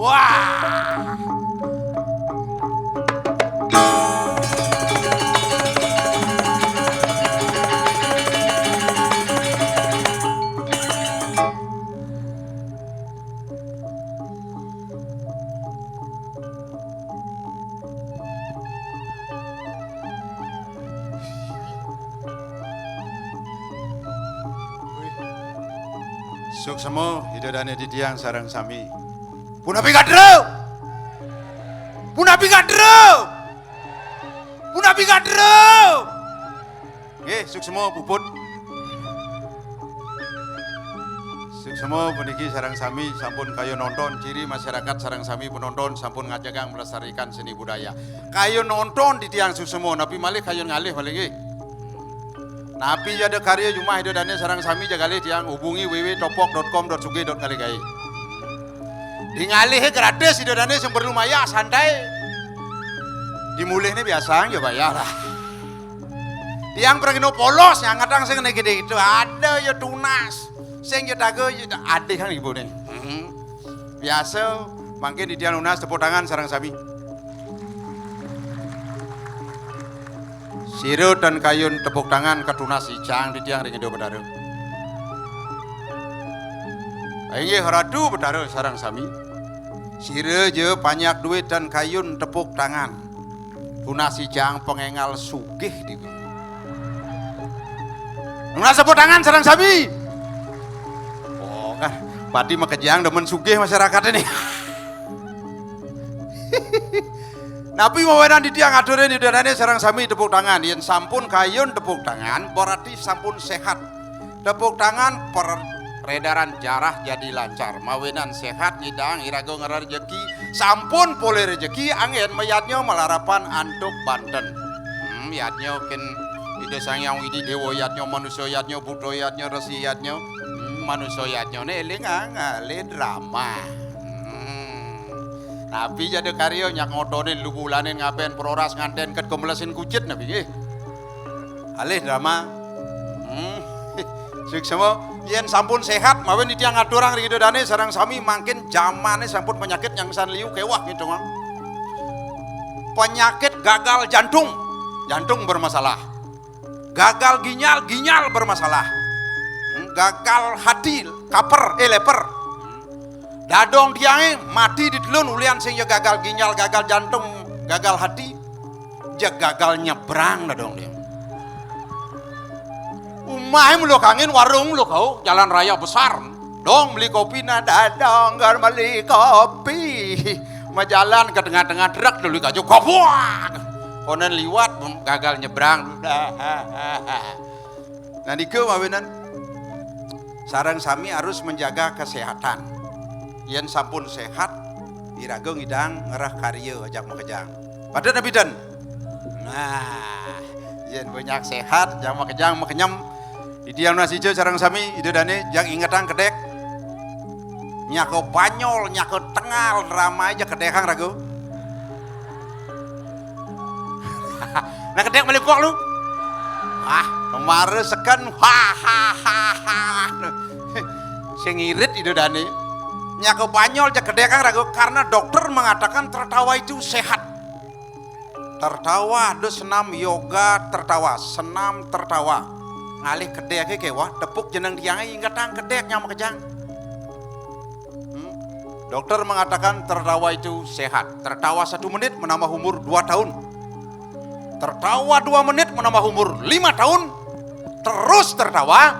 Wah. Suksemo hidodane di tiang sarang sami. Punapi kadro. Punapi kadro. Punapi kadro. Nggih, suksemo puput. Suksemo puniki sarang sami sampun kayo nonton ciri masyarakat sarang sami penonton sampun ngajagang melestarikan seni budaya. Kayo nonton di tiang suksemo napi malih kayo ngalih malih nggih. Napi ada karya Jumah hidodane sarang sami jagalih tiang hubungi www.topok.com.suge.kaligai. Dingalih gratis hidodane sing perlu maya santai. Dimulihnya biasa ya bayar lah. Tiang pergino polos yang ngadang sing gede itu ada ya tunas. Sing ya dago ya ada kan ibu nih. Biasa mangke di tiang lunas tepuk tangan sarang sami. Sirut dan kayun tepuk tangan ketunas icang di tiang ringido bedaro. Ayo haradu bedaro sarang sami. Sire je banyak duit dan kayun tepuk tangan. Tunas icang pengengal sugih di. Tunas tepuk tangan sarang sami. Oh kan, pati makejang demen sugih masyarakat ini. Napi mawenan di tiang adoren hidodane sarang sami tepuk tangan. Yen sampun kayun tepuk tangan berarti sampun sehat. Tepuk tangan peredaran jarah jadi lancar. Mawenan sehat ngidang irago ngarar rezeki. Sampun pole rezeki angin mayatnya melarapan antuk Banten. Yatnya ken ide sangyang widi dewa yatnya manusia yatnya buddha yatnya resi yatnya manusia yatnya ne ngale drama. Nabi jadi karyo nyak ngotonin lu bulanin ngapain peroras nganten ket kemelesin kucit nabi nggih. Alih drama. Suksemo yen sampun sehat mawen di tiang adorang hidodane sarang sami makin zamane sampun penyakit yang san liu kewah gitu mah. Penyakit gagal jantung, jantung bermasalah. Gagal ginjal, ginjal bermasalah. Gagal hati, leper. Dadong tiange mati di telun ulian sing ya gagal ginjal, gagal jantung, gagal hati, ya gagal nyebrang dadong dia. Umah mulu kangin warung lu kau jalan raya besar, dong beli kopi nada dong gar beli kopi, majalan ke tengah-tengah truk dulu kaju kopuak, konen liwat gagal nyebrang, nah dikeu mawenan sarang sami harus menjaga kesehatan. Yen sampun sehat irago ngidang ngerah karya ajak makejang pada nabi dan nah yen banyak sehat jang makejang makenyam di tiang nasi jo sarang sami idodane jang ingetang kedek nyako banyol nyako tengal ramai aja kedekang rago. Nah kedek melipok lu kemarin sekan sing irit idodane nyako banyol jak kedekang ragu karena dokter mengatakan tertawa itu sehat. Tertawa do senam yoga tertawa, senam tertawa. Ngalih kedek kewah tepuk jeneng tiangnya ingatang kedek nyama kejang. Dokter mengatakan tertawa itu sehat. Tertawa 1 menit menambah umur 2 tahun. Tertawa 2 menit menambah umur 5 tahun. Terus tertawa.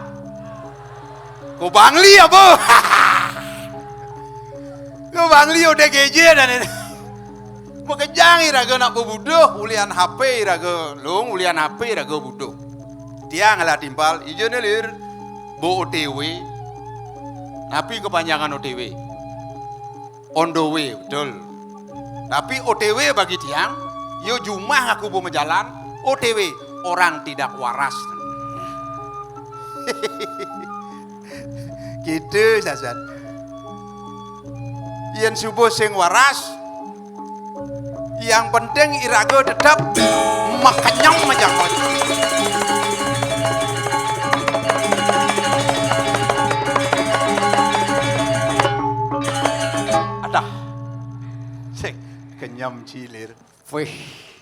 Ku bangli ya bu. Ku bangli udah geje dan ini. Makejang iraga nak bubuduh ulian HP iraga lung ulian HP iraga buduh. Dia ngalah timpal ijo nelir bo OTW. Napi kepanjangan OTW. On the way betul. Tapi OTW bagi tiang yo jumah aku mau jalan OTW orang tidak waras. Gitu sasan. Yen subuh sing waras. Yang penting irago tetap makanyang majang. Ada nyam cilir. Wih,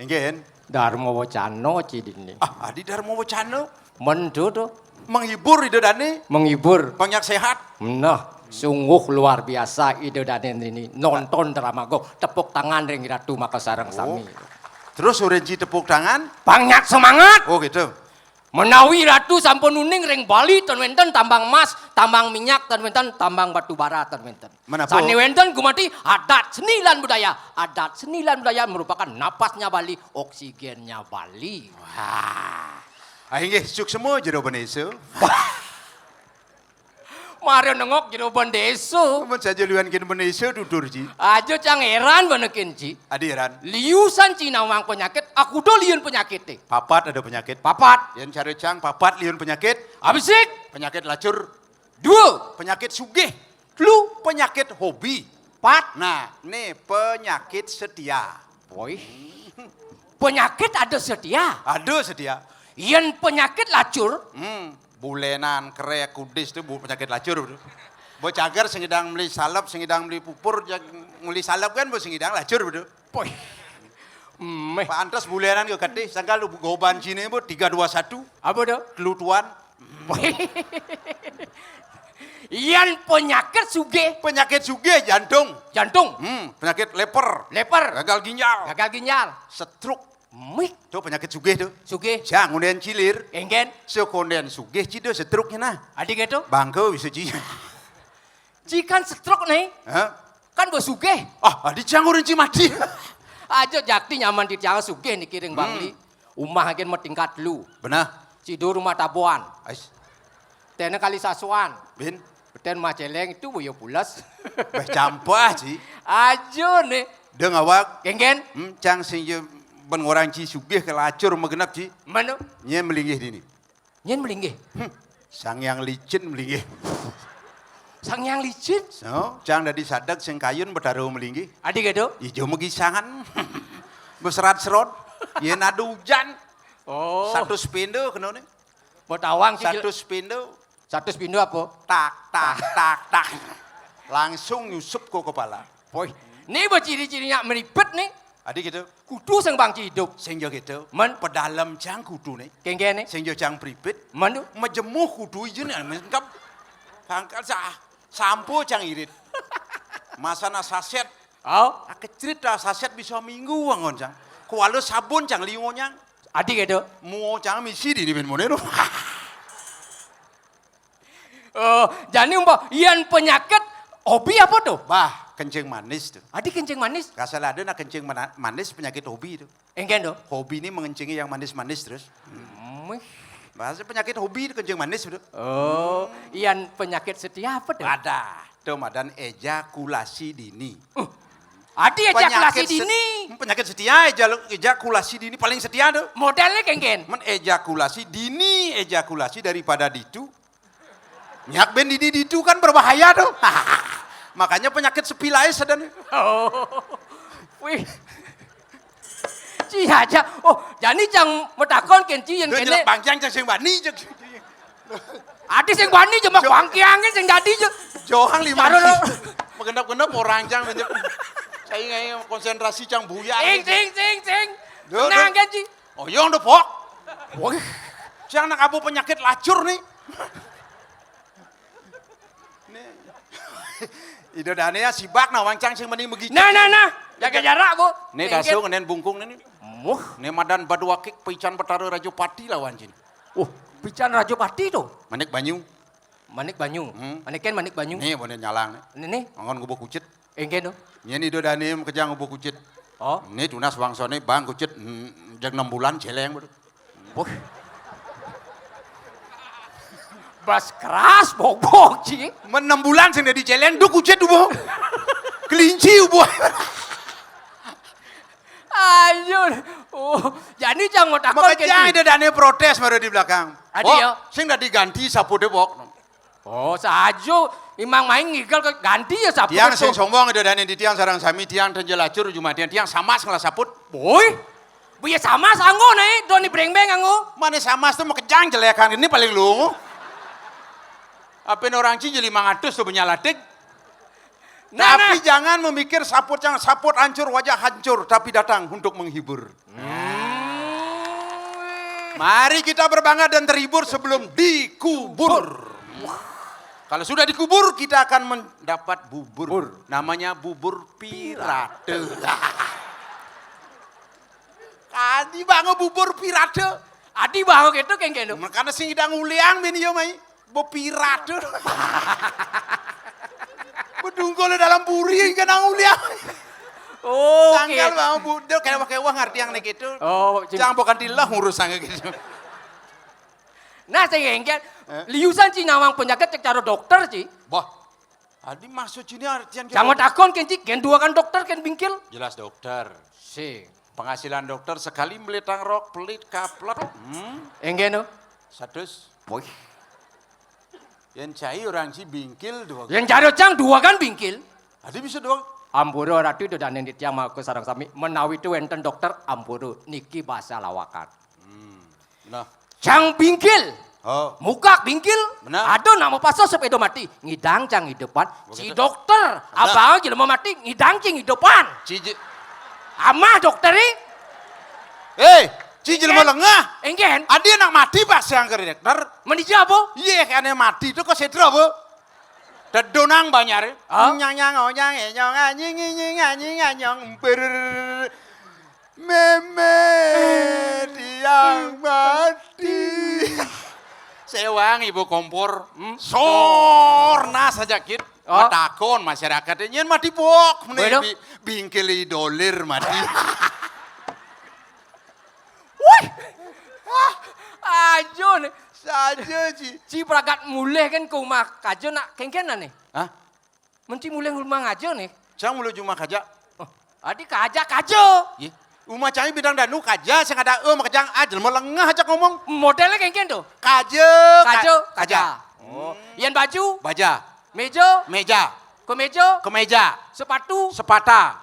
Ingin? Dharma Wacana cidini. Adi Dharma Wacana. Mendo tuh. Menghibur ide dane. Menghibur. Banyak sehat. Nah, sungguh luar biasa ide dan ini. Nonton drama go. Tepuk tangan ring Ratu Makasarang sami. Terus Urenji tepuk tangan. Banyak semangat. Oh gitu. Menawi Ratu sampun uning ring Bali ten wenten tambang emas, tambang minyak ten wenten tambang batu bara ten wenten. Menapa? Sani wenten gumati adat seni lan budaya. Adat seni lan budaya merupakan napasnya Bali, oksigennya Bali. Wah. Inggih suk semua jero beneso. Mario nengok jero bendeso. Mun saja liwan kin beneso dudur ji. Ajo cang heran benekin ji. Adiran. Liusan Cina wang penyakit, aku do liun penyakit teh. Papat ada penyakit. Papat. Yen cari cang papat liun penyakit. Abisik. Penyakit lacur. Dua. Penyakit sugih. Lu. Penyakit hobi. Pat. Nah, nih penyakit setia. Boy. Penyakit ada setia. Ada setia. Yen penyakit lacur. Bulenan, kerek, kudis itu penyakit lacur. Bo cagar sengidang beli salap, sengidang beli pupur, nguli salap kan bo sengidang lacur betul. Boy. Pak Antas bulenan ke kadih, sangka lu goban sini bo 321. Apa dah? Kelutuan. Yen penyakit suge. Penyakit sugih jantung. Jantung. Penyakit leper. Leper. Gagal ginjal. Gagal ginjal. Stroke. Mih. Itu penyakit sugih tuh. Suge. Jang unden cilir. Enggen. Sekonden sugih cido stroke nya nah. Adik itu. Bangko bisa ci. Jikan stroke nih. Hah? Kan gue suge. Adi jang urin ci mati. Aja jakti nyaman di tiang suge nih kiring Bangli. Umah agen mau tingkat lu. Benar. Cido rumah tabuan. Ais. Tena kali sasuan. Bin. Beten maceleng itu boyo pulas. Beh campah ci. Ajo nih. Deng awak. Enggen. Cang sing ben orang ci sugih ke lacur megenap ci. Mana? Nyen melinggih dini. Nyen melinggih. Sang yang licin melinggih. Sang yang licin. So, cang dari sadak sing kayun bertaruh melinggih. Adik itu. Ijo megisangan. Beserat-serot. Yen ada hujan. Oh. Satu spindo kena nih. Buat awang sih. Satu spindo. Satu spindo apa? Tak. Langsung nyusup ke kepala. Boy. Ini buat ciri-cirinya meripet nih. Adik gitu. Kudu sing bang hidup. Sing jo gitu. Men. Pedalam cang kudu nih. Kengken nih. Sing jo cang pripit. Men. Majemuh kudu ijo nih. Mengkap. Pangkal sampo cang irit. Masana saset. Oh. Kecrit dah saset bisa minggu wangon cang. Kualo sabun cang liungonya. Adik itu. Muo cang misi di ben monero. Jadi umpah ian penyakit hobi apa tuh? Bah, kencing manis tuh. Adik kencing manis. Kasal ada nak kencing manis penyakit hobi tuh. Engken tuh. Hobi ini mengencingi yang manis-manis terus. Bahasa penyakit hobi itu kencing manis tuh. Oh, ian penyakit setia apa tuh? Ada. Tuh madan ejakulasi dini. Adik ejakulasi dini. Penyakit setia ejakulasi dini paling setia tuh. Modelnya kengken. Men ejakulasi dini, ejakulasi daripada ditu. Nyak ben ditu kan berbahaya tuh. Makanya penyakit sepilai sedang. Oh. Wih. Ci aja. Oh, jadi cang metakon kenci yang kene. Bangkiang cang sing bani jeung. Adi sing bani jeung bangkiangin sing dadi jeung. Johang 5. Taruh. Mengendap-endap orang cang saya ngai konsentrasi cang buya. Sing. Nang kenci. Oh, yo ndo pok. Wih. Cang nak abu penyakit lacur nih. Ida dane ya sibak na wancang sing mending begitu. Nah. Jaga jarak, Bu. Nih kasung ngenen bungkung nih. Muh, nih madan baduakik pican betara Rajopati lawan jin. pican Rajopati tuh. Manik Banyu. Manik Banyu. Manik Banyu. Nih boleh nyalang. Ini. Ngon gubuk kucit. Engken tuh. Nyen ido dane kejang gubuk kucit. Oh. Nih tunas wangsone bang kucit jag 6 bulan celeng. Wah. Bas keras bobok ci. 6 bulan sing di celeng du kucit ubo. Kelinci ubo. Ayo. Jadi jangan takut makanya ada dane protes baru di belakang. Adi ya. Sing udah diganti sapu debok. Sajo imang main ngigel ganti ya sapu. Tiang sing sombong ada dane di tiang sarang sami tiang tenjelacur jumatian tiang sama ngelas saput. Boy. Buya sama sanggo nih, doni breng-breng anggo. Mana sama tuh mau kejang jelekan ini paling lungu. Apa orang Ci jadi 500 tuh punya latik. Tapi jangan memikir saput hancur, wajah hancur, tapi datang untuk menghibur. Mari kita berbangga dan terhibur sebelum dikubur. Kalau sudah dikubur, kita akan mendapat bubur. Namanya bubur pirate. Adi bango bubur pirate. Adi bango gitu kengken. Karena sing idang uliang bini yo mai. Bo pirate. Bedungkol dalam puri kena uliang. Oh, tanggal bango budel kayak pakai uang ngerti yang nek itu. Oh, jangan bukan dilah ngurus sange gitu. Nah, saya kengken. Liusan ci nawang penyakit secara dokter ci. Bah. Adi maksud ini artian jangan takon kenci, ken dua kan dokter ken bingkil. Jelas dokter. Si. Penghasilan dokter sekali melitang rok pelit kaplak. Enggak no. Satus. Boy. Yang cai orang si bingkil dua. Yang jaro cang dua kan bingkil. Adi bisa dua. Ampuru ratu itu dan nendit yang mau sarang sami menawi itu enten dokter ampuru niki bahasa lawakan. Nah. Cang bingkil. Oh. Muka bingkil. Benar. Aduh nama paso sepedo mati. Ngidang cang hidupan. Si dokter. Abang jelema mati ngidang cing hidupan. Cije. Amah dokteri. Cije mau lengah. Enggen. Adi anak mati pas yang ke dokter. Menija apa? Iya kan mati itu kok sedra apa? Dedonang banyak. Nyang anyong ber. Meme yang mati. Sewang ibu kompor. Sorna saja kit. Matakon masyarakat nyen mati bok meneh bingkil dolir mati. Wih. Ajo nih. Saja Ci pragat mulai kan ke rumah kajo nak kengkenan nih. Hah? Menti mulai rumah ngajo nih. Jangan mulu cuma kaja. Adi kaja kajo. Iya. Umah cai bidang danu kaja sing ada makajang ajel mau lengah aja ngomong. Modelnya kengken tuh. Kaja. Oh. Yang baju. Baja. Meja. Kemeja. Sepatu. Sepata.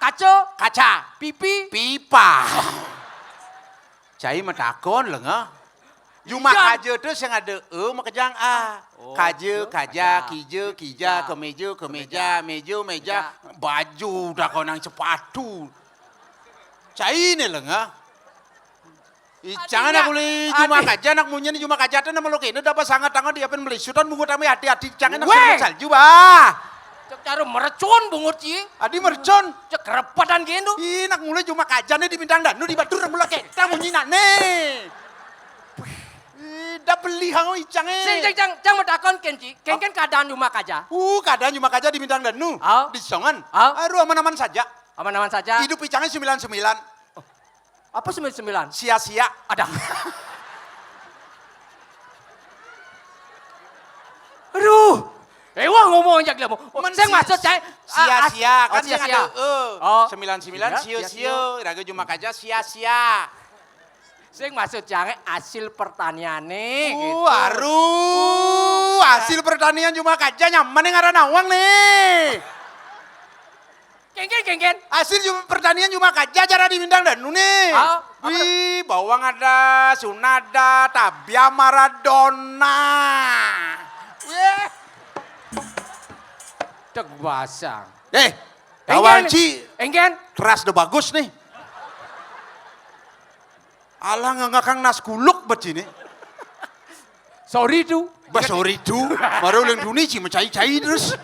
Kaca. Pipa. Cai matakon lengah. Cuma kaja tuh sing ada makajang a. Kaja, kija, kemeja, meja, baju dah konang sepatu. Cai ini lengah. Jangan aku li cuma kaja nak munyen cuma kaja tuh nama lo kene dapat sangat tangan dia pen melisutan bungut kami hati-hati jangan nak salju bah. Cek cara merecun bungut ci. Adi mercon. Cek kerepatan gitu. Ih nak mulai cuma kaja nih di bintang danu di batur mula kita munyinak nih. Dah beli hango icange. Cang mau takon kenci. Ken keadaan rumah kaja. Keadaan cuma kaja di bintang danu. Di songan. Aduh aman-aman saja. Aman-aman saja. Hidup icangnya 99. Apa 99? Sia-sia. Ada. Aduh. Wah ngomong aja dia mau. Saya maksud saya sia-sia kan yang ada 99 Sia-sia. sio-sio. Raga cuma kaja sia-sia. Saya maksud jangan hasil pertanian nih. Gitu. Aduh, hasil pertanian cuma kaja nyaman yang ada nawang nih. Kengken. Hasil pertanian cuma kaja cara di bintang danu nih. Wih, bawang ada, sunada, tabia Maradona. Wih. Cek basang. kawan Ci. Engken. Keras udah bagus nih. Alah ngakang nas kuluk begini. Sorry tuh. Sorry tuh. Baru yang dunia Ci mencai-cai terus.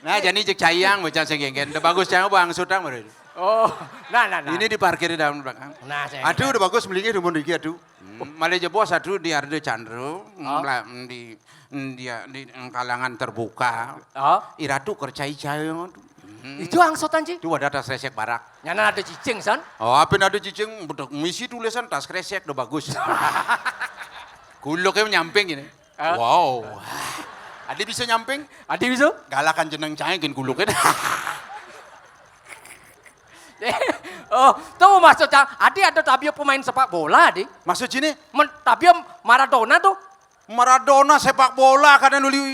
Nah jadi cek cayang macam segenggen. Udah bagus cayang bang sudang baru. Oh, nah. Ini diparkir di dalam belakang. Nah, aduh udah bagus belinya di Mondiki aduh. Malah bos aduh di Ardo Chandro di kalangan terbuka. Iratu kercai-cai. Itu angsotan Ci. Itu ada tas kresek barak. Nyana ada cicing san. Apa ada cicing misi tulisan tas kresek udah bagus. Kuluknya nyamping gini. Wow. Adi bisa nyamping? Adi bisa? Galakan jeneng cahingin kuluknya. Tuh maksudnya, Adi ada tabio pemain sepak bola, Adi. Maksud sini? Tabio Maradona tuh. Maradona sepak bola karena nuli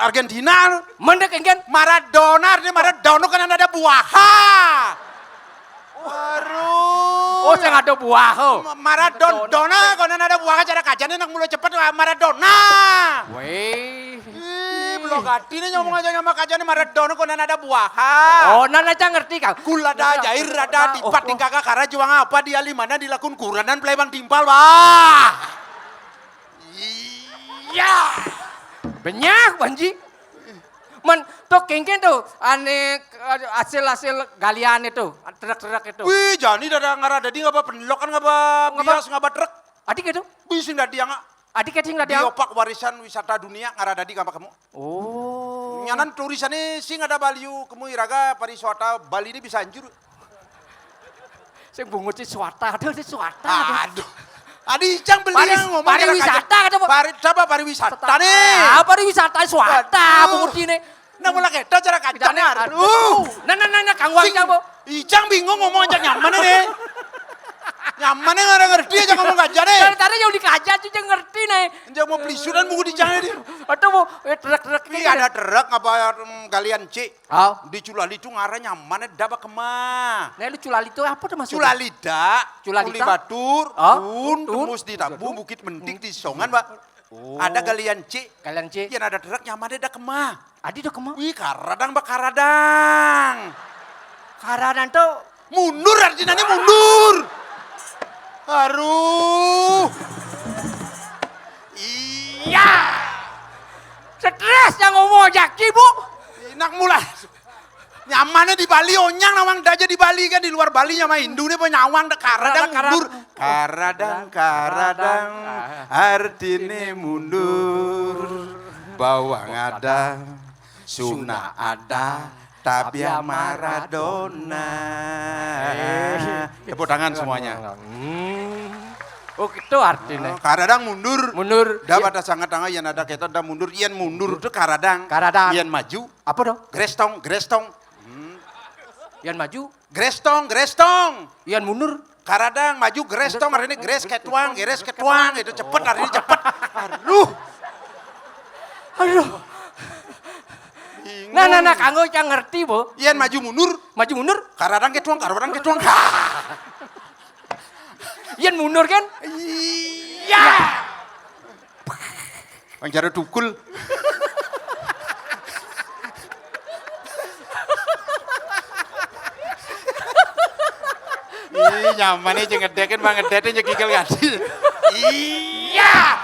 Argentina. Mendek engken. Maradona kan ada buaha. Waduh. Oh, saya ada buah. Maradona kan ada buaha cara kajane nak mulai cepat Maradona. Weh. Lo gati nih ngomong aja sama kajane Maradona konan ada buahan. Oh, nana aja ngerti kang. Gula ada jair ada dipat di kakak kara juang apa dia limana dilakun kuranan plebang timpal bah. Iya. Banyak banji. Man, tuh kengken tuh, aneh hasil galian itu, truk-truk itu. Wih, jani dada ngarada di ngapa penlokan ngapa bias ngapa truk. Adik itu? Bisin dadi yang Adik kecing lah dia. biopak warisan wisata dunia ngarada di ngapa kamu. Oh. Nyanan tulisannya sing ada baliu kamu iraga pariwisata Bali ini bisa anjur. Saya bungut si swata, aduh si swata. Aduh. Adi Icang beli yang ngomong pariwisata kata Coba pariwisata nih. Ah, pariwisata swata bungut ini. Nah mulai kita cara kacang aduh. Nah, Kang Wang Icang, Bu. Icang bingung ngomong aja nyaman nih. Nyaman nih nggak ngerti aja ngomong aja nih. Tadi yang dikajar sih jangan ngerti nih. Jangan mau beli sudan buku di Icang dia. Aduh, Bu, truk-truk Ini ada truk ngapa kalian cik. Oh. Di Culali itu ngarah nyaman daba kemah. Nah, lu culali itu apa tuh maksudnya? Culalida, Culi Batur, Oh, tembus di Tambu, Bukit Mentik di Songan, Pak. Ada galian cik. Kalian cik. Yang ada truk nyaman dah kemah. Adi udah kemana? Wih, karadang Pak karadang. Karanan tuh. Mundur artinya ini mundur. Aduh. Iya. Stres yang ngomong jaki, Bu. Enak mulai. Nyamannya di Bali, onyang nawang daja di Bali kan. Di luar Bali sama Hindu nih nyawang dah karadang mundur. Karadang, artinya mundur. Bawang ada, Suna ada, tapi Maradona. Tepuk tangan semuanya. Oh gitu artinya. Karadang mundur. Mundur. Dah pada sangat tangga yang ada kita dah mundur. Ian mundur itu karadang. Karadang. Ian maju. Apa dong? Grestong. Ian maju. Grestong. Ian mundur. Karadang maju grestong hari ini gres ketuang itu cepet hari ini cepet. Aduh. Nah, kanggo yang ngerti, Bu. Ian maju mundur. Karadang ketuang. Ian mundur kan? Iya. Bang Jaro tukul. Ih, nyaman nih ngedekin Bang ngedekin nyekikil ganti. Iya.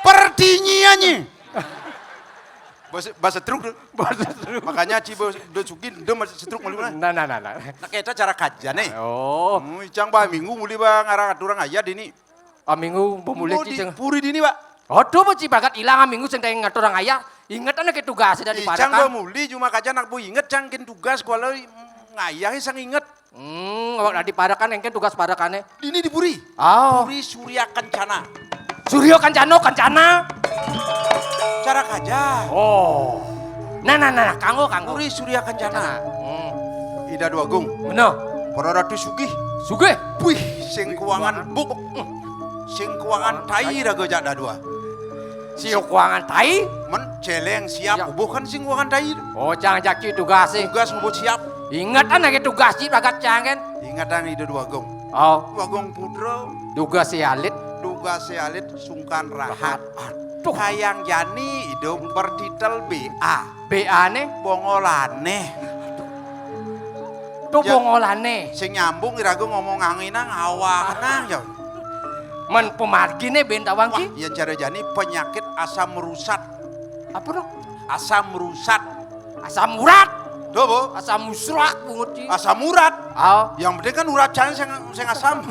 Pertinyiannya. Bahasa truk. Makanya Cibo udah sukin udah masih setruk muli mana. Nah. Nah kita cara kajian nih. Oh. Icang bah minggu muli bang arah durang ayah dini. Minggu pemulih cicing. Puri dini pak. Aduh, Bu bagat ilang minggu sing teng ngatur orang ayah. Ingat ana ke tugas dari Icang bah padakan. muli cuma kajian nak bu inget cangkin tugas kalau ngayah sang inget. Awak di padakan engken tugas padakane. Dini di Puri. Oh. Puri Surya Kencana. Suryo Kancana. Cara kajian. Oh. Nah, kanggo. Puri Surya Kencana. Ida Dua Gung. Bener. Para Ratu Sugih. Sugih. Wih, sing keuangan buk. Sing keuangan tai raga jada dua. Siok keuangan tai. Men celeng siap bukan sing keuangan tai. Oh, jangan jaki tugas sih. Tugas mau siap. Ingat anak tugas sih bagat jangan. Ingatan Ida Dua Gung. Oh, Dua Gung Pudro. tugas si alit. Tugas Alit Sungkan Rahat. Aduh. Kayang Jani hidup bertitel BA. BA nih. Bongolane. Tuh Ya. bongolane. Sing nyambung irago ngomong angina ngawakna ya. Men pemargi nih bentawang Wah, ki. yang cara Jani penyakit asam merusat. Apa dong? Asam merusat. Asam urat. Tuh, Bu. Asam musrak bungut ki. Asam urat. Oh. Yang penting kan urat can sing asam.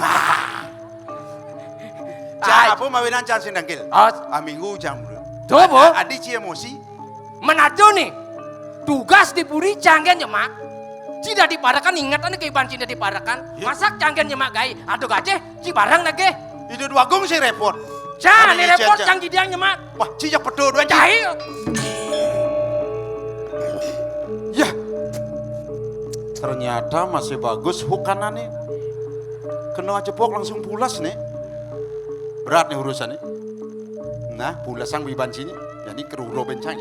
Cak apa mawinan can sing dangkil. Oh. Minggu jam. Tuh, Bu. Adi ci emosi. Menajo nih. Tugas di puri canggen nyemak. Tidak dipadakan ingatan ke iban cinta dipadakan. Ya. Masak canggen nyemak gai. Aduh gajeh ci barang nage. Itu Dua Gung sing repot. Cah, Ada ini ijen, repot Cak. cang jidiang nyemak. Wah, cijak pedo dua Cai. Ya. Ternyata masih bagus hukanannya. Kena cepok langsung pulas nih. Berat nih urusannya. Nah, pulas sang biban sini. Jadi keruro bencang.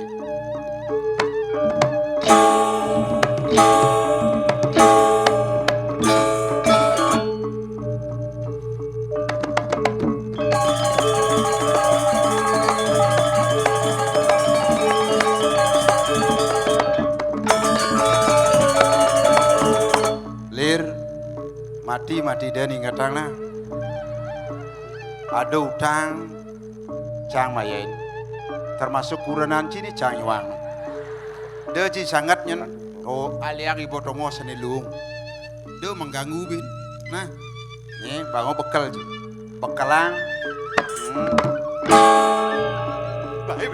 mati dan ingat na. Ada utang cang mayain. Termasuk kurenan cini cang iwang. Dia ci sangat nyen. Oh aliang ibu tongo senilung. Dia mengganggu bin. Nah, ini bangun bekal ci. Bekalang. Baik.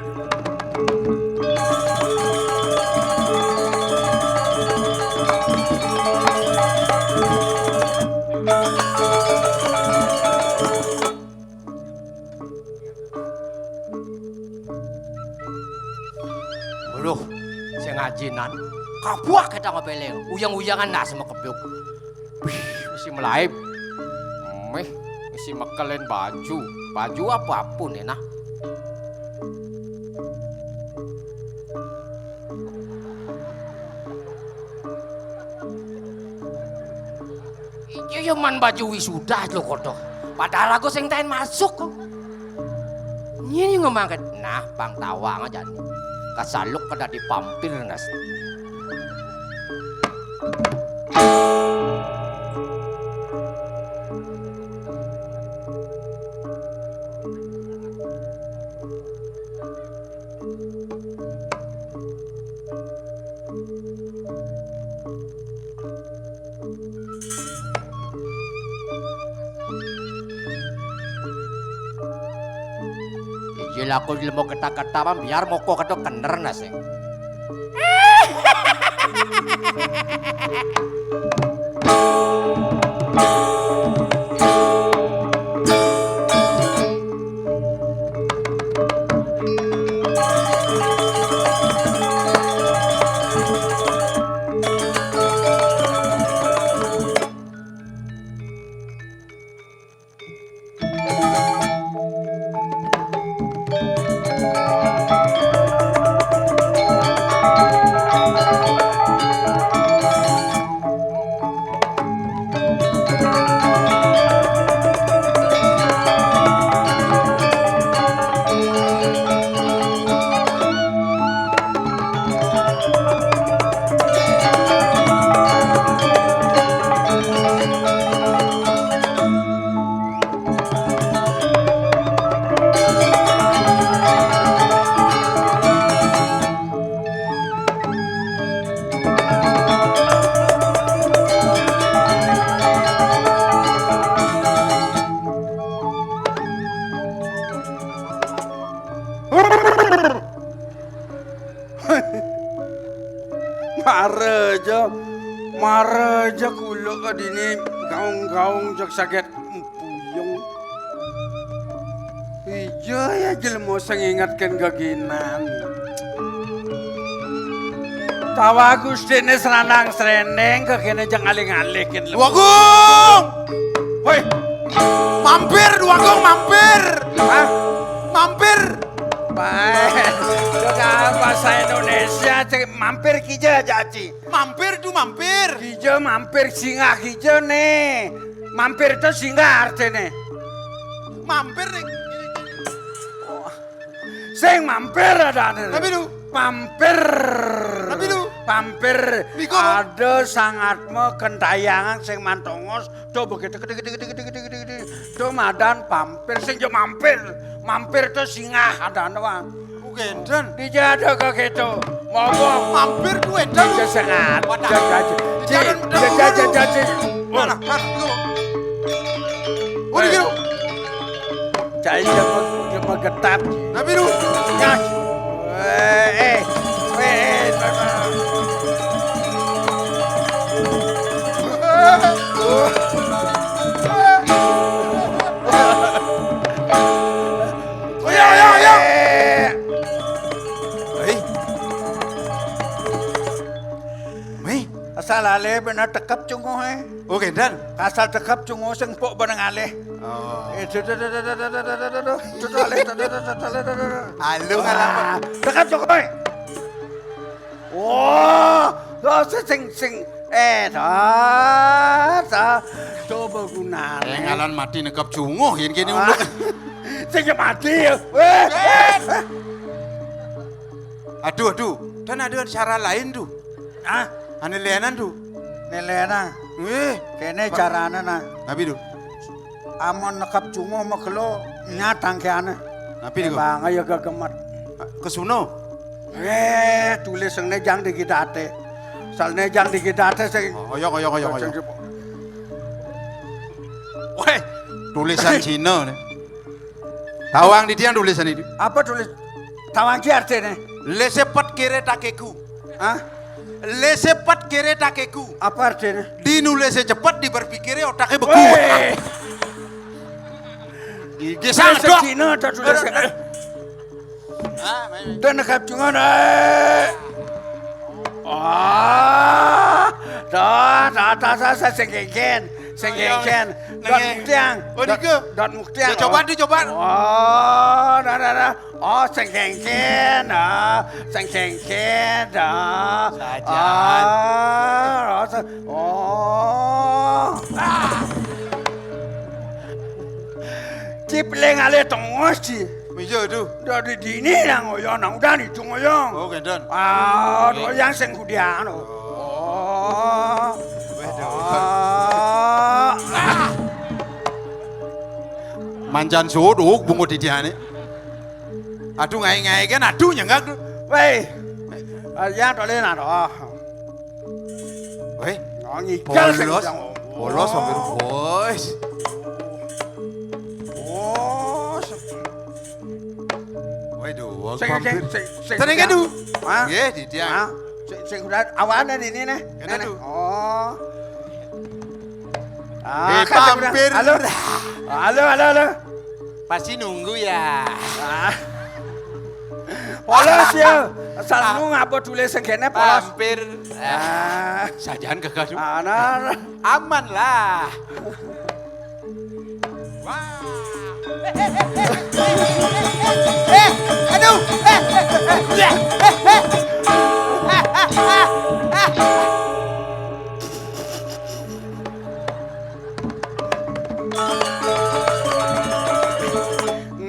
Loh, sengajinan. Kabuak kita ngabeleng. Uyang-uyangan nah sama kebiuk. Mesti melaib. Mesti mekelen baju. Baju apapun ya nah. Iya man baju wisuda lo kodoh. Padahal aku sing tain masuk kok. Ini ngomongin. Nah, bang tawang aja nih. Kasaluk kada dipampir nas. Jila aku mau kata-kata biar mau kok kedo kener nasi. Maraja kulo ka dini gaung-gaung jak sakit puyung. Iya ya jelmo sang ingatkan gaginan. Tawa gustine seranang sereneng kekene jang aling-alikin. Duagung! Woi, Mampir Duagung mampir! hah? Mampir! Baik, sudah bahasa Indonesia mampir kija jaci. Mampir tu mampir! Hijau mampir singgah hijau nih. Mampir itu singgah artinya. Mampir nih! Sing mampir ada Tapi lu! Mampir. Tapi lu! Mampir. Miko. Ada sangatmu kentayangan sing mantongos. Do begitu gede. Do madan pampir sing jo mampir. Mampir itu singgah ada doang. Bukan. Dijado kok gitu. Ngomong. Mampir tu edan. Bisa sengat. Wadah. Jajan. Mana? Itu. Oh di kiri. Cai cuma getap. Tapi lu. Nyas. Asal alih benar tekap cunguh Oke dan. Asal tekap cunguh sing pok benang alih. Oh. Halo ngalaman. Tekap cunguh. Wah, sing coba guna. Ngalan mati nekap cunguh yen kene unduk. Sing mati. Aduh. Dan ada cara lain tuh. Ah, Ane leanan tuh. Nelena. Kene carane nah. Napi du. Amon nekap jungo megelo nyatang keane. Napi du. Bang ya gegemet. Kesuno. Tulis sing nejang dikidate. Sal nejang dikidate sing Koyo. Weh, tulisan Cina nih. Tawang di tiang tulisan itu. apa tulis tawang ki artine? Lesepat kere takeku. Hah? Lesepat kere takeku. Apa artine? Dinulisnya cepat, diberpikirnya otaknya beku. Weh, Gigi sang tulis dok. Cina ta tulis. Ah, Dan nekap jungo dah sengkengken. Dot muktiang. Oh, dike. Dot muktiang. Ya, coba di coba. Oh, dah. Oh, sengkengken. Sengkengken. Sajan. Cipleng ale tongos ci. Iya tuh. Dari dini nang oyong nang udah nih cung oyong. Oh, gendon. Tuh yang sing kudian. Manjan sodok bungo di tiang nih. Aduh ngai kan, aduh nyenggak tuh. Wei, yang tole na doh. Weh, Ngikal sing bolos hampir boys. Waduh, hampir. Tenang kan tuh? Hah? Iya di tiang. Sing udah awan di ini nih. Kena tuh. Oh. Hampir. Halo. Pasti nunggu ya. Polos ya. Asal nu ngapa tulis segene polos. Hampir. Sajan kagak tuh. Anak. Aman lah. Aduh.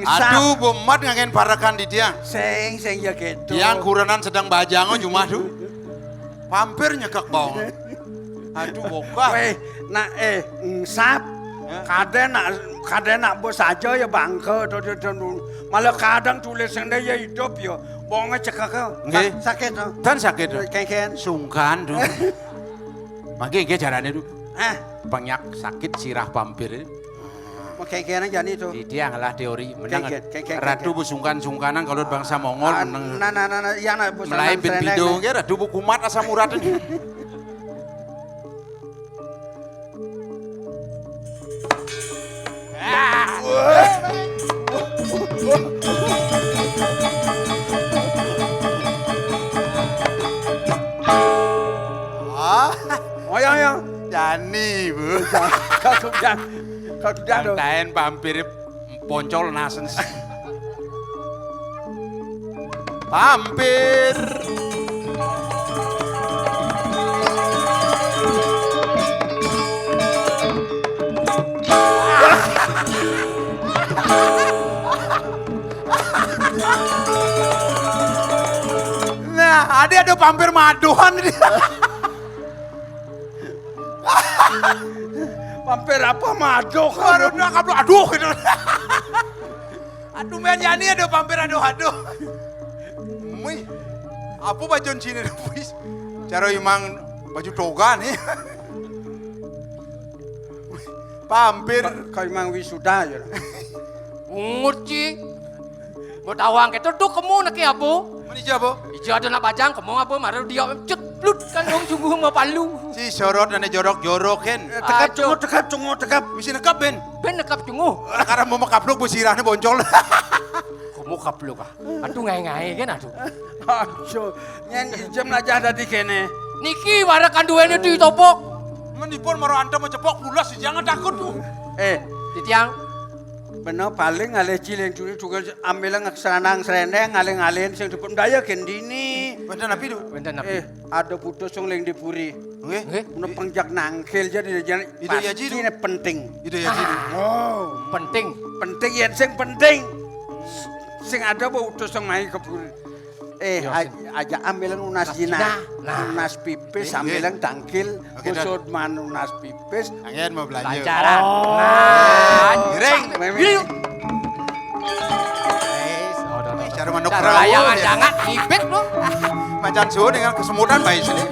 Aduh, bomat ngagen parakan di tiang. Sing ya gitu. Tiang kurenan sedang bajangan cuma tuh. Hampir nyekak bawang. Aduh, bokah. Weh, nak sap. Kadang nak bos aja ya bangke. Malah kadang tulis sendiri ya hidup ya. Bongnya cekak Nggih. sakit tuh. Tan sakit tuh. Kengken. Sungkan tuh. Mangke nggih carane tuh. Banyak sakit sirah pampir. Mau kengken aja nih tuh. Di dia ngalah teori menang. Kengken. Ratu busungkan-sungkanan kalau bangsa Mongol menang. Nah, ya nak bos. Melai bin bidung ya ratu bukumat asam urat. Oh ya. Jani, Bu. Kau sudah tuh. Daen pampir poncol nasen. Pampir. Nah, ada pampir maduan dia. Pampir apa madu Aduh, aduh gitu. Aduh, men Yani ada pampir aduh. Mui, apa baju Cina wis? Cara imang baju toga nih. Pampir. Kau memang wisuda ya. Ngurci. Buat awang kita tuh kamu nak apa? Mana siapa? Ija ada nak bajang kamu apa? Maru dia cetlut kan dong sungguh mau palu. Si sorot dan jorok kan. Tekap cungu. Mesti nekap ben. Ben nekap cungu. Karena mau mekapluk busirahnya boncol. Kamu kapluk ah. Aduh ngai kan aduh. Aduh, nyen jam aja ada di kene. Niki warakan duanya di topok. Menipun maro anda mau cepok bulas jangan takut tuh. Di tiang. Bener paling ngalih cileng curi juga ambil ngeseranang serendeng ngalih-ngalihin sing dipun daya gendini. Benda napi tuh. Benda napi. Ada putus sing ling dipuri. Nggih. Mun pengjak nangkil jadi Itu ya, Ji, ini penting. Itu ya jadi. Oh, Penting. penting yen sing penting. Sing ada apa utus sing mai kepuri. aja ambilan unas jina. Nah. Unas pipis ambilan tangkil Oke, Dan. kusut man unas pipis. Angin mau belanja. Pelajaran. Nah, Giring. yuk. Cara manuk Cara perahu. layangan jangan ibet lo. Macan suhu dengan kesemutan baik sini.